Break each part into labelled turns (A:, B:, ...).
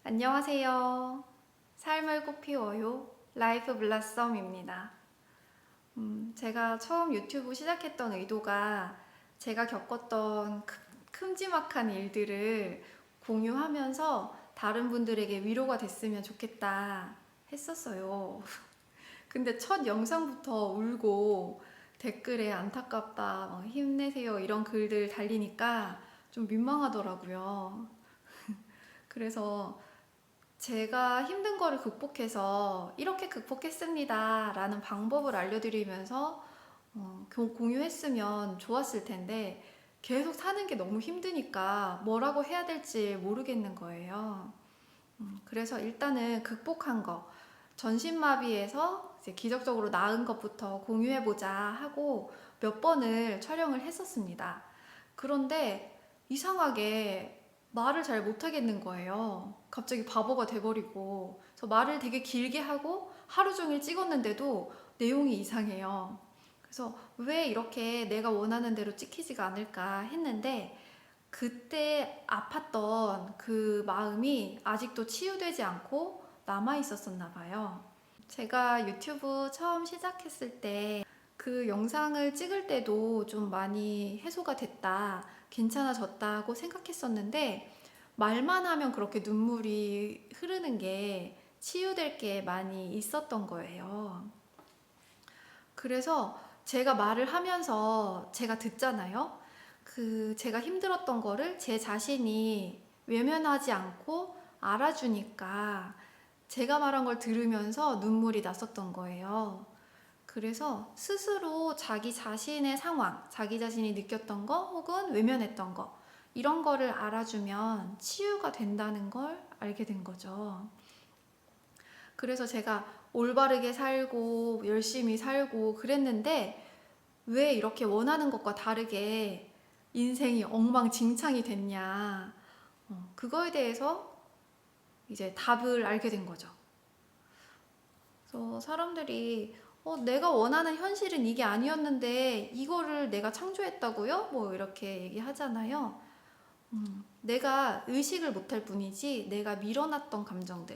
A: 안녕하세요. 삶을 꽃 피워요. 라이프 블라썸입니다. 제가 처음 유튜브 시작했던 의도가 제가 겪었던 큼지막한 일들을 공유하면서 다른 분들에게 위로가 됐으면 좋겠다 했었어요. 근데 첫 영상부터 울고 댓글에 안타깝다, 힘내세요 이런 글들 달리니까 좀 민망하더라고요. 그래서 제가 힘든 거를 극복해서 이렇게 극복했습니다 라는 방법을 알려드리면서 공유했으면 좋았을 텐데 계속 사는 게 너무 힘드니까 뭐라고 해야 될지 모르겠는 거예요. 그래서 일단은 극복한 거, 전신마비에서 이제 기적적으로 나은 것부터 공유해보자 하고 몇 번을 촬영을 했었습니다. 그런데 이상하게 말을 잘 못하겠는 거예요. 갑자기 바보가 돼버리고. 그래서 말을 되게 길게 하고 하루 종일 찍었는데도 내용이 이상해요. 그래서 왜 이렇게 내가 원하는 대로 찍히지가 않을까 했는데 그때 아팠던 그 마음이 아직도 치유되지 않고 남아 있었었나 봐요. 제가 유튜브 처음 시작했을 때 그 영상을 찍을 때도 좀 많이 해소가 됐다, 괜찮아졌다고 생각했었는데 말만 하면 그렇게 눈물이 흐르는 게 치유될 게 많이 있었던 거예요. 그래서 제가 말을 하면서 제가 듣잖아요. 제가 힘들었던 거를 제 자신이 외면하지 않고 알아주니까 제가 말한 걸 들으면서 눈물이 났었던 거예요. 그래서 스스로 자기 자신의 상황, 자기 자신이 느꼈던 거 혹은 외면했던 거 이런 거를 알아주면 치유가 된다는 걸 알게 된 거죠. 그래서 제가 올바르게 살고 열심히 살고 그랬는데 왜 이렇게 원하는 것과 다르게 인생이 엉망진창이 됐냐. 그거에 대해서 이제 답을 알게 된 거죠. 그래서 사람들이 내가 원하는 현실은 이게 아니었는데 이거를 내가 창조했다고요? 뭐 이렇게 얘기하잖아요. 내가 의식을 못할 뿐이지 내가 밀어놨던 감정들.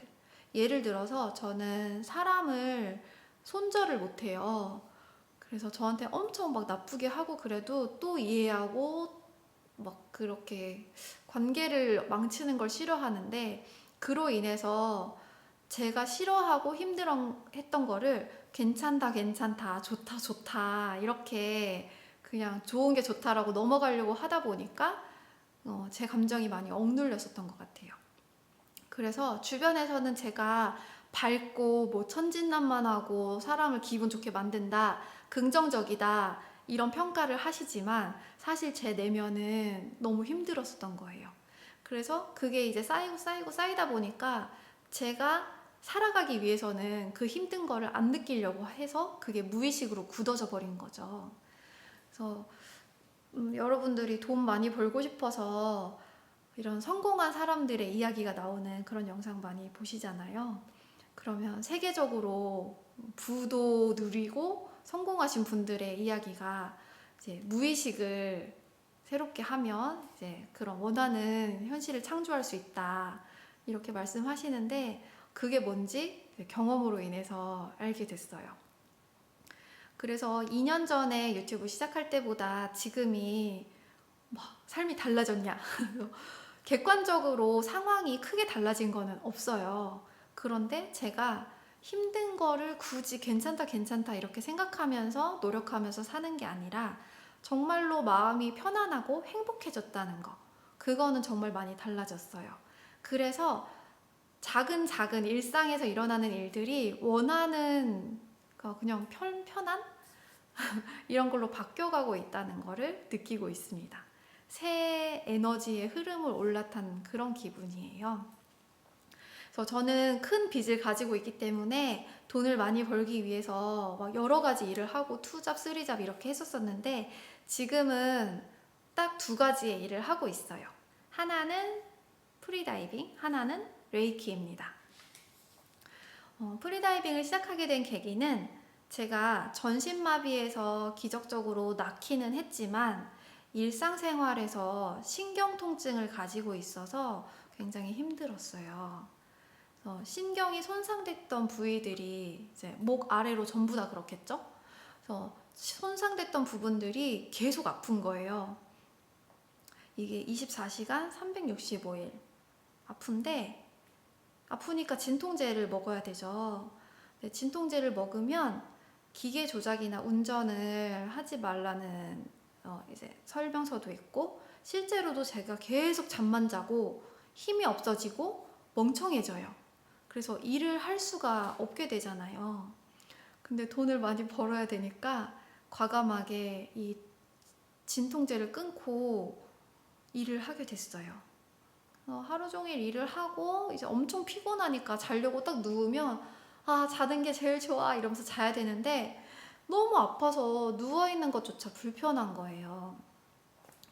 A: 예를 들어서 저는 사람을 손절을 못해요. 그래서 저한테 엄청 막 나쁘게 하고 그래도 또 이해하고 막 그렇게 관계를 망치는 걸 싫어하는데 그로 인해서 제가 싫어하고 힘들어 했던 거를 괜찮다, 괜찮다, 좋다, 좋다 이렇게 그냥 좋은 게 좋다라고 넘어가려고 하다 보니까 제 감정이 많이 억눌렸었던 것 같아요. 그래서 주변에서는 제가 밝고 뭐 천진난만하고 사람을 기분 좋게 만든다, 긍정적이다 이런 평가를 하시지만 사실 제 내면은 너무 힘들었었던 거예요. 그래서 그게 이제 쌓이고 쌓이고 쌓이다 보니까 제가 살아가기 위해서는 그 힘든 거를 안 느끼려고 해서 그게 무의식으로 굳어져 버린 거죠. 그래서 여러분들이 돈 많이 벌고 싶어서 이런 성공한 사람들의 이야기가 나오는 그런 영상 많이 보시잖아요. 그러면 세계적으로 부도 누리고 성공하신 분들의 이야기가 이제 무의식을 새롭게 하면 이제 그런 원하는 현실을 창조할 수 있다. 이렇게 말씀하시는데 그게 뭔지 경험으로 인해서 알게 됐어요. 그래서 2년 전에 유튜브 시작할 때보다 지금이 삶이 달라졌냐? 객관적으로 상황이 크게 달라진 거는 없어요. 그런데 제가 힘든 거를 굳이 괜찮다, 괜찮다 이렇게 생각하면서 노력하면서 사는 게 아니라 정말로 마음이 편안하고 행복해졌다는 거. 그거는 정말 많이 달라졌어요. 그래서 작은 작은 일상에서 일어나는 일들이 원하는 그냥 편한 이런 걸로 바뀌어가고 있다는 거를 느끼고 있습니다. 새 에너지의 흐름을 올라탄 그런 기분이에요. 그래서 저는 큰 빚을 가지고 있기 때문에 돈을 많이 벌기 위해서 막 여러 가지 일을 하고 투잡, 쓰리잡 이렇게 했었었는데 지금은 딱 두 가지의 일을 하고 있어요. 하나는 프리다이빙, 하나는 레이키입니다. 프리다이빙을 시작하게 된 계기는 제가 전신마비에서 기적적으로 낫기는 했지만 일상생활에서 신경통증을 가지고 있어서 굉장히 힘들었어요. 신경이 손상됐던 부위들이 이제 목 아래로 전부 다 그렇겠죠? 그래서 손상됐던 부분들이 계속 아픈 거예요. 이게 24시간 365일 아픈데, 아프니까 진통제를 먹어야 되죠. 진통제를 먹으면 기계 조작이나 운전을 하지 말라는 이제 설명서도 있고, 실제로도 제가 계속 잠만 자고 힘이 없어지고 멍청해져요. 그래서 일을 할 수가 없게 되잖아요. 근데 돈을 많이 벌어야 되니까 과감하게 이 진통제를 끊고 일을 하게 됐어요. 하루 종일 일을 하고 이제 엄청 피곤하니까 자려고 딱 누우면 아, 자는 게 제일 좋아 이러면서 자야 되는데 너무 아파서 누워있는 것조차 불편한 거예요.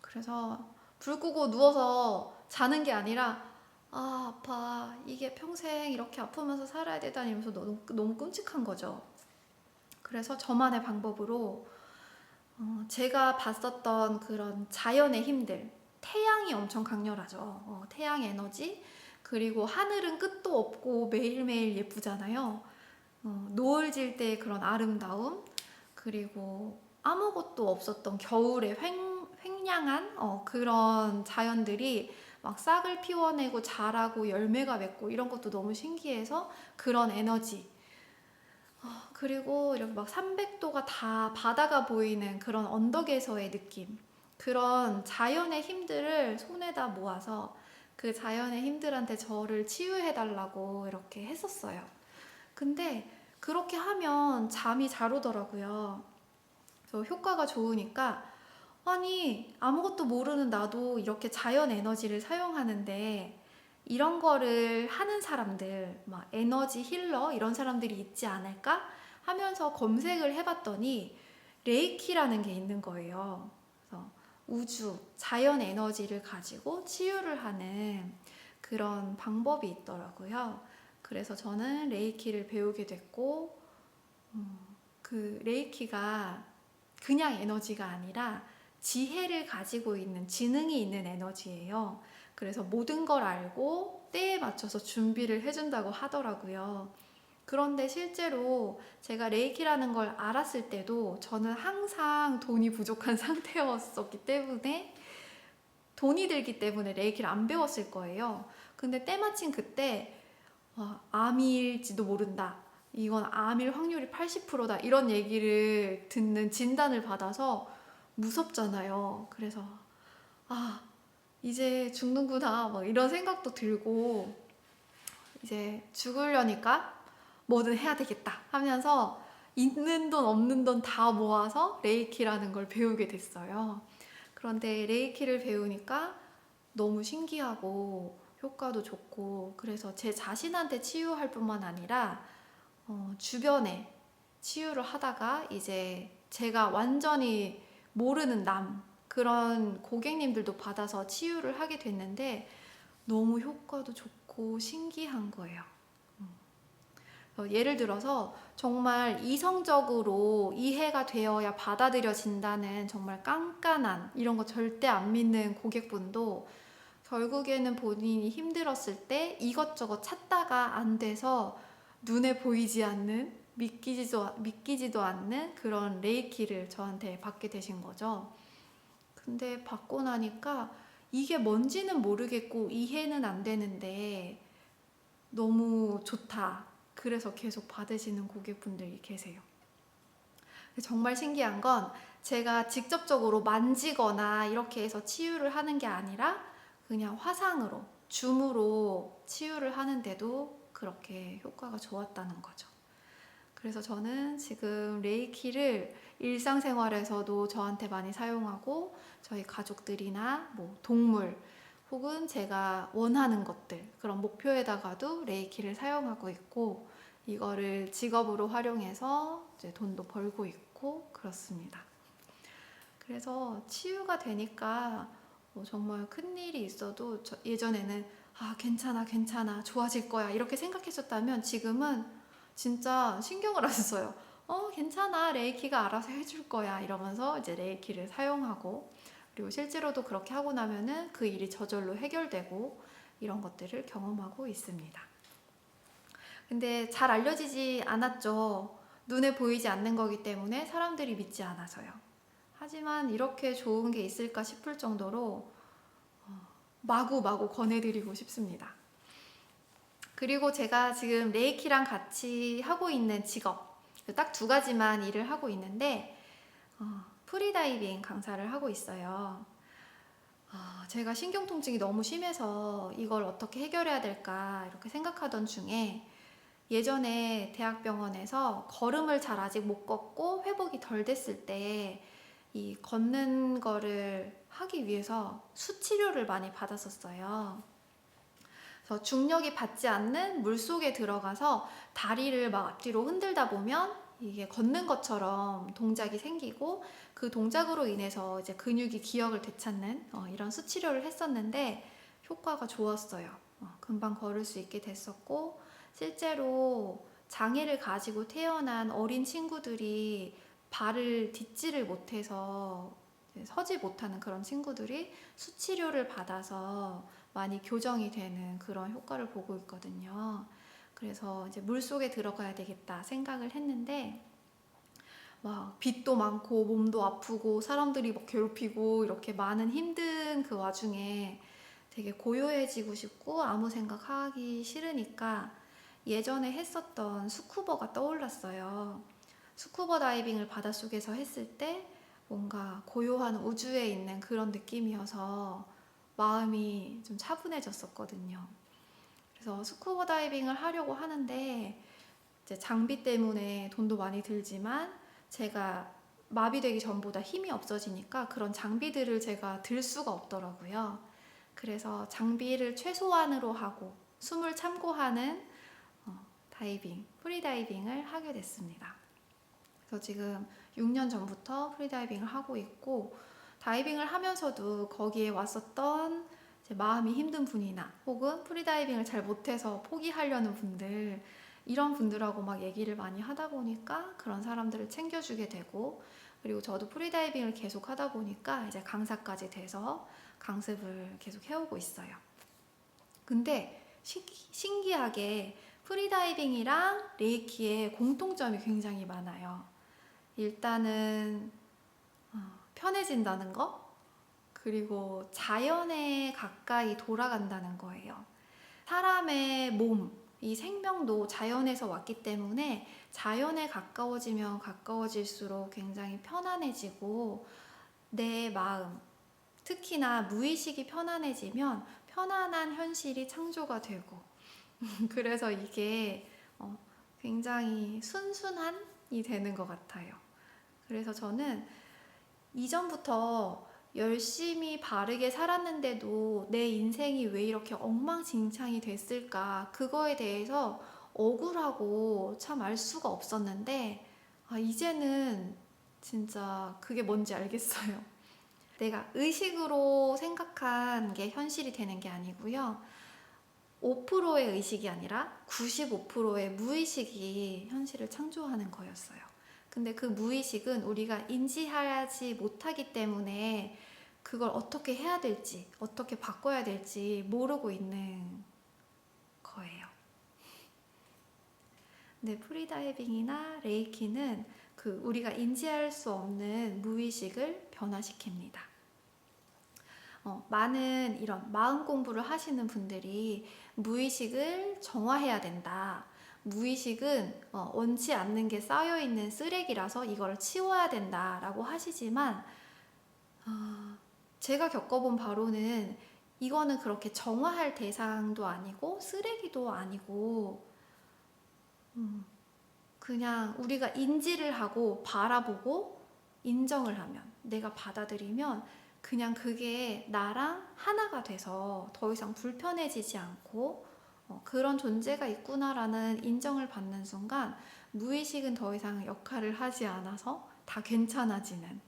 A: 그래서 불 끄고 누워서 자는 게 아니라 아, 아파. 이게 평생 이렇게 아프면서 살아야 되다니 면서 너무 끔찍한 거죠. 그래서 저만의 방법으로 제가 봤었던 그런 자연의 힘들, 태양이 엄청 강렬하죠. 태양 에너지, 그리고 하늘은 끝도 없고 매일매일 예쁘잖아요. 노을 질 때의 그런 아름다움, 그리고 아무것도 없었던 겨울의 횡량한 그런 자연들이 막 싹을 피워내고 자라고 열매가 맺고 이런 것도 너무 신기해서 그런 에너지, 그리고 이렇게 막 300도가 다 바다가 보이는 그런 언덕에서의 느낌, 그런 자연의 힘들을 손에다 모아서 그 자연의 힘들한테 저를 치유해달라고 이렇게 했었어요. 근데 그렇게 하면 잠이 잘 오더라고요. 그래서 효과가 좋으니까, 아니 아무것도 모르는 나도 이렇게 자연 에너지를 사용하는데 이런 거를 하는 사람들, 막 에너지 힐러 이런 사람들이 있지 않을까 하면서 검색을 해봤더니 레이키라는 게 있는 거예요. 그래서 우주, 자연 에너지를 가지고 치유를 하는 그런 방법이 있더라고요. 그래서 저는 레이키를 배우게 됐고, 그 레이키가 그냥 에너지가 아니라 지혜를 가지고 있는, 지능이 있는 에너지예요. 그래서 모든 걸 알고 때에 맞춰서 준비를 해준다고 하더라고요. 그런데 실제로 제가 레이키라는 걸 알았을 때도 저는 항상 돈이 부족한 상태였었기 때문에, 돈이 들기 때문에 레이키를 안 배웠을 거예요. 근데 때마침 그때 암일지도 모른다, 이건 암일 확률이 80%다 이런 얘기를 듣는 진단을 받아서 무섭잖아요. 그래서 아, 이제 죽는구나 막 이런 생각도 들고, 이제 죽으려니까 뭐든 해야 되겠다 하면서 있는 돈 없는 돈 다 모아서 레이키라는 걸 배우게 됐어요. 그런데 레이키를 배우니까 너무 신기하고 효과도 좋고, 그래서 제 자신한테 치유할 뿐만 아니라 주변에 치유를 하다가 이제 제가 완전히 모르는 그런 고객님들도 받아서 치유를 하게 됐는데 너무 효과도 좋고 신기한 거예요. 예를 들어서 정말 이성적으로 이해가 되어야 받아들여진다는 정말 깐깐한, 이런 거 절대 안 믿는 고객분도 결국에는 본인이 힘들었을 때 이것저것 찾다가 안 돼서 눈에 보이지 않는, 믿기지도 않는 그런 레이키를 저한테 받게 되신 거죠. 근데 받고 나니까 이게 뭔지는 모르겠고 이해는 안 되는데 너무 좋다. 그래서 계속 받으시는 고객분들이 계세요. 정말 신기한 건 제가 직접적으로 만지거나 이렇게 해서 치유를 하는 게 아니라 그냥 화상으로, 줌으로 치유를 하는데도 그렇게 효과가 좋았다는 거죠. 그래서 저는 지금 레이키를 일상생활에서도 저한테 많이 사용하고, 저희 가족들이나 뭐 동물, 혹은 제가 원하는 것들, 그런 목표에다가도 레이키를 사용하고 있고, 이거를 직업으로 활용해서 이제 돈도 벌고 있고 그렇습니다. 그래서 치유가 되니까 정말 큰일이 있어도 예전에는 괜찮아 좋아질 거야 이렇게 생각했었다면 지금은 진짜 신경을 안 써요. 괜찮아, 레이키가 알아서 해줄 거야 이러면서 이제 레이키를 사용하고, 그리고 실제로도 그렇게 하고 나면은 그 일이 저절로 해결되고 이런 것들을 경험하고 있습니다. 근데 잘 알려지지 않았죠. 눈에 보이지 않는 거기 때문에 사람들이 믿지 않아서요. 하지만 이렇게 좋은 게 있을까 싶을 정도로 마구마구 권해드리고 싶습니다. 그리고 제가 지금 레이키랑 같이 하고 있는 직업, 딱 두 가지만 일을 하고 있는데 프리다이빙 강사를 하고 있어요. 제가 신경통증이 너무 심해서 이걸 어떻게 해결해야 될까 이렇게 생각하던 중에 예전에 대학병원에서 걸음을 잘 아직 못 걷고 회복이 덜 됐을 때 이 걷는 거를 하기 위해서 수치료를 많이 받았었어요. 그래서 중력이 받지 않는 물속에 들어가서 다리를 막 앞뒤로 흔들다 보면 이게 걷는 것처럼 동작이 생기고 그 동작으로 인해서 이제 근육이 기억을 되찾는 이런 수치료를 했었는데 효과가 좋았어요. 금방 걸을 수 있게 됐었고 실제로 장애를 가지고 태어난 어린 친구들이 발을 딛지를 못해서 서지 못하는 그런 친구들이 수치료를 받아서 많이 교정이 되는 그런 효과를 보고 있거든요. 그래서 이제 물속에 들어가야 되겠다 생각을 했는데 막 빚도 많고 몸도 아프고 사람들이 막 괴롭히고 이렇게 많은 힘든 그 와중에 되게 고요해지고 싶고 아무 생각하기 싫으니까 예전에 했었던 스쿠버가 떠올랐어요. 스쿠버 다이빙을 바닷속에서 했을 때 뭔가 고요한 우주에 있는 그런 느낌이어서 마음이 좀 차분해졌었거든요. 그래서 스쿠버 다이빙을 하려고 하는데 이제 장비 때문에 돈도 많이 들지만 제가 마비되기 전보다 힘이 없어지니까 그런 장비들을 제가 들 수가 없더라고요. 그래서 장비를 최소한으로 하고 숨을 참고하는 다이빙, 프리다이빙을 하게 됐습니다. 그래서 지금 6년 전부터 프리다이빙을 하고 있고 다이빙을 하면서도 거기에 왔었던 마음이 힘든 분이나 혹은 프리다이빙을 잘 못해서 포기하려는 분들 이런 분들하고 막 얘기를 많이 하다 보니까 그런 사람들을 챙겨주게 되고 그리고 저도 프리다이빙을 계속 하다 보니까 이제 강사까지 돼서 강습을 계속 해오고 있어요. 근데 신기하게 프리다이빙이랑 레이키의 공통점이 굉장히 많아요. 일단은 편해진다는 거, 그리고 자연에 가까이 돌아간다는 거예요. 사람의 몸, 이 생명도 자연에서 왔기 때문에 자연에 가까워지면 가까워질수록 굉장히 편안해지고 내 마음, 특히나 무의식이 편안해지면 편안한 현실이 창조가 되고 그래서 이게 굉장히 순순한이 되는 것 같아요. 그래서 저는 이전부터 열심히 바르게 살았는데도 내 인생이 왜 이렇게 엉망진창이 됐을까 그거에 대해서 억울하고 참 알 수가 없었는데 이제는 진짜 그게 뭔지 알겠어요. 내가 의식으로 생각한 게 현실이 되는 게 아니고요. 5%의 의식이 아니라 95%의 무의식이 현실을 창조하는 거였어요. 근데 그 무의식은 우리가 인지하지 못하기 때문에 그걸 어떻게 해야 될지, 어떻게 바꿔야 될지 모르고 있는 거예요. 근데 프리다이빙이나 레이키는 그 우리가 인지할 수 없는 무의식을 변화시킵니다. 많은 이런 마음 공부를 하시는 분들이 무의식을 정화해야 된다. 무의식은 원치 않는 게 쌓여있는 쓰레기라서 이걸 치워야 된다라고 하시지만 제가 겪어본 바로는 이거는 그렇게 정화할 대상도 아니고 쓰레기도 아니고 그냥 우리가 인지를 하고 바라보고 인정을 하면 내가 받아들이면 그냥 그게 나랑 하나가 돼서 더 이상 불편해지지 않고 그런 존재가 있구나라는 인정을 받는 순간 무의식은 더 이상 역할을 하지 않아서 다 괜찮아지는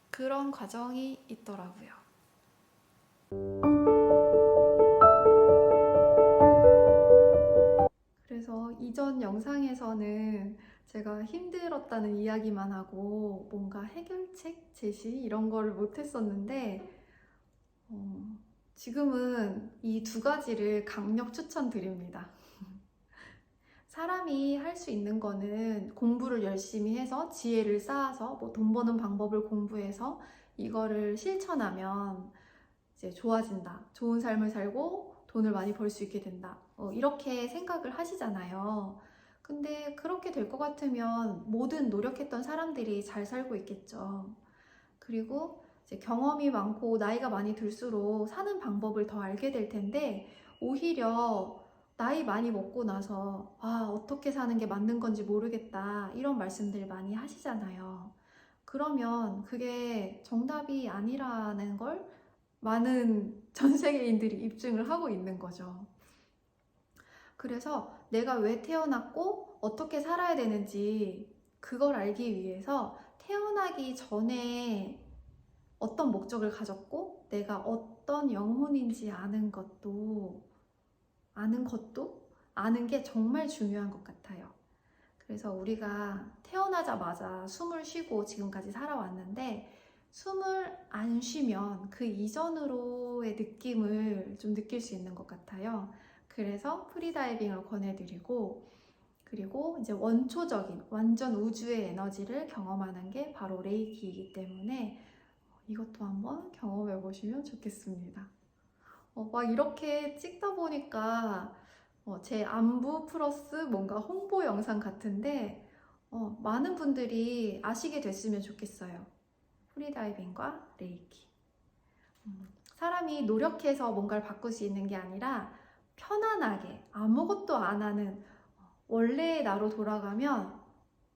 A: 그런 과정이 있더라고요. 그래서 이전 영상에서는 제가 힘들었다는 이야기만 하고 뭔가 해결책 제시 이런 거를 못했었는데 지금은 이 두 가지를 강력 추천드립니다. 사람이 할 수 있는 거는 공부를 열심히 해서 지혜를 쌓아서 뭐 돈 버는 방법을 공부해서 이거를 실천하면 이제 좋아진다. 좋은 삶을 살고 돈을 많이 벌 수 있게 된다. 이렇게 생각을 하시잖아요. 근데 그렇게 될 것 같으면 모든 노력했던 사람들이 잘 살고 있겠죠. 그리고 이제 경험이 많고 나이가 많이 들수록 사는 방법을 더 알게 될 텐데 오히려 나이 많이 먹고 나서 어떻게 사는 게 맞는 건지 모르겠다 이런 말씀들 많이 하시잖아요. 그러면 그게 정답이 아니라는 걸 많은 전 세계인들이 입증을 하고 있는 거죠. 그래서 내가 왜 태어났고 어떻게 살아야 되는지 그걸 알기 위해서 태어나기 전에 어떤 목적을 가졌고 내가 어떤 영혼인지 아는 게 정말 중요한 것 같아요. 그래서 우리가 태어나자마자 숨을 쉬고 지금까지 살아왔는데 숨을 안 쉬면 그 이전으로의 느낌을 좀 느낄 수 있는 것 같아요. 그래서 프리다이빙을 권해드리고 그리고 이제 원초적인 완전 우주의 에너지를 경험하는 게 바로 레이키이기 때문에 이것도 한번 경험해 보시면 좋겠습니다. 막 이렇게 찍다 보니까 제 안부 플러스 뭔가 홍보 영상 같은데 많은 분들이 아시게 됐으면 좋겠어요. 프리다이빙과 레이키. 사람이 노력해서 뭔가를 바꿀 수 있는 게 아니라 편안하게 아무것도 안 하는 원래의 나로 돌아가면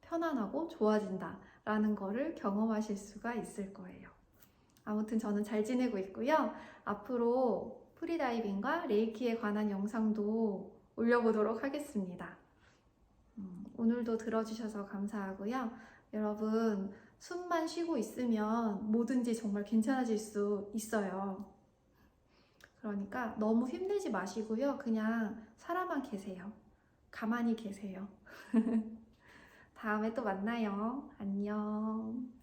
A: 편안하고 좋아진다 라는 거를 경험하실 수가 있을 거예요. 아무튼 저는 잘 지내고 있고요. 앞으로 프리다이빙과 레이키에 관한 영상도 올려보도록 하겠습니다. 오늘도 들어주셔서 감사하고요. 여러분, 숨만 쉬고 있으면 뭐든지 정말 괜찮아질 수 있어요. 그러니까 너무 힘내지 마시고요. 그냥 살아만 계세요. 가만히 계세요. 다음에 또 만나요. 안녕.